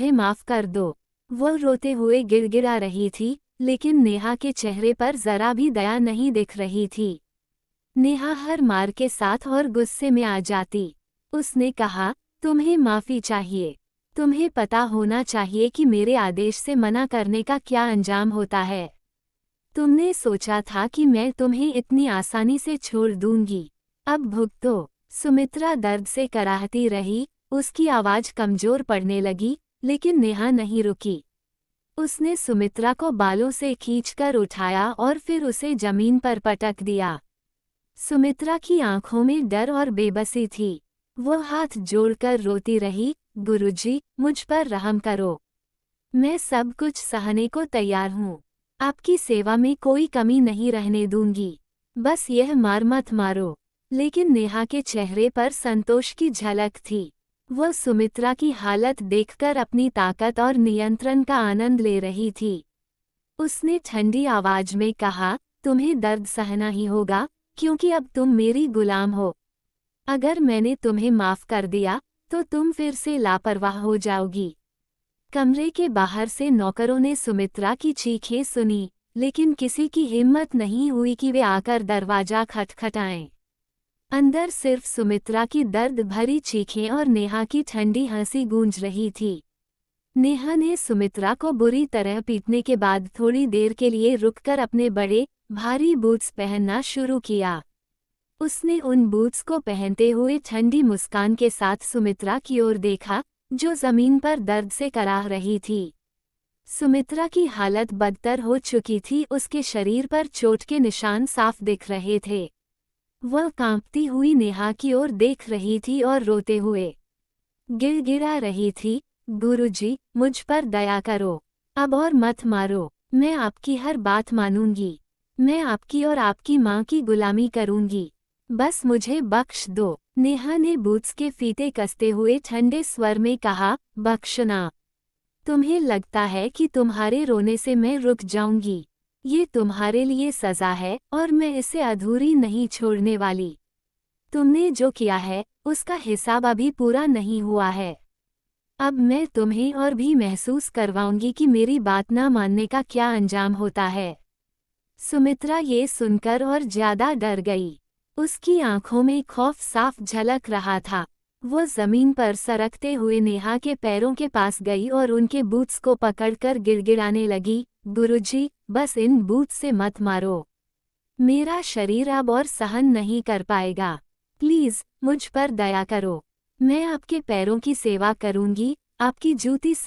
मुझे माफ कर दो। वो रोते हुए गिड़गिड़ा रही थी, लेकिन नेहा के चेहरे पर जरा भी दया नहीं दिख रही थी। नेहा हर मार के साथ और गुस्से में आ जाती। उसने कहा, तुम्हें माफी चाहिए। तुम्हें पता होना चाहिए कि मेरे आदेश से मना करने का क्या अंजाम होता है। तुमने सोचा था कि मैं तुम्हें इतनी आसानी से छोड़ दूंगी। अब भुगतो। सुमित्रा दर्द से कराहती रही, उसकी आवाज कमजोर पड़ने लगी, लेकिन नेहा नहीं रुकी। उसने सुमित्रा को बालों से खींचकर उठाया और फिर उसे जमीन पर पटक दिया। सुमित्रा की आंखों में डर और बेबसी थी। वो हाथ जोड़कर रोती रही, गुरुजी, मुझ पर रहम करो। मैं सब कुछ सहने को तैयार हूँ। आपकी सेवा में कोई कमी नहीं रहने दूंगी। बस यह मार मत मारो। लेकिन नेहा के चेहरे पर संतोष की झलक थी। वह सुमित्रा की हालत देखकर अपनी ताकत और नियंत्रण का आनंद ले रही थी। उसने ठंडी आवाज में कहा, तुम्हें दर्द सहना ही होगा, क्योंकि अब तुम मेरी गुलाम हो। अगर मैंने तुम्हें माफ कर दिया, तो तुम फिर से लापरवाह हो जाओगी। कमरे के बाहर से नौकरों ने सुमित्रा की चीखें सुनी, लेकिन किसी की हिम्मत नहीं हुई कि वे आकर दरवाजा खटखटाएं। अंदर सिर्फ सुमित्रा की दर्द भरी चीखें और नेहा की ठंडी हंसी गूंज रही थी। नेहा ने सुमित्रा को बुरी तरह पीटने के बाद थोड़ी देर के लिए रुककर अपने बड़े, भारी बूट्स पहनना शुरू किया। उसने उन बूट्स को पहनते हुए ठंडी मुस्कान के साथ सुमित्रा की ओर देखा, जो जमीन पर दर्द से कराह रही थी। सुमित्रा की हालत बदतर हो चुकी थी, उसके शरीर पर चोट के निशान साफ दिख रहे थे। वह कांपती हुई नेहा की ओर देख रही थी और रोते हुए गिड़गिड़ा रही थी, गुरुजी, मुझ पर दया करो। अब और मत मारो। मैं आपकी हर बात मानूंगी। मैं आपकी और आपकी माँ की गुलामी करूंगी। बस मुझे बख्श दो। नेहा ने बूट्स के फीते कसते हुए ठंडे स्वर में कहा, बख्शना। तुम्हें लगता है कि तुम्हारे रोने से मैं रुक जाऊंगी। ये तुम्हारे लिए सजा है और मैं इसे अधूरी नहीं छोड़ने वाली। तुमने जो किया है, उसका हिसाब अभी पूरा नहीं हुआ है। अब मैं तुम्हें और भी महसूस करवाऊंगी कि मेरी बात न मानने का क्या अंजाम होता है। सुमित्रा ये सुनकर और ज्यादा डर गई। उसकी आंखों में खौफ साफ झलक रहा था। वो जमीन पर सरकते हुए नेहा के पैरों के पास गई और उनके बूट्स को पकड़कर गिड़गिड़ाने लगी, गुरुजी, बस इन बूट्स से मत मारो। मेरा शरीर अब और सहन नहीं कर पाएगा। प्लीज, मुझ पर दया करो। मैं आपके पैरों की सेवा करूंगी, आपकी जूती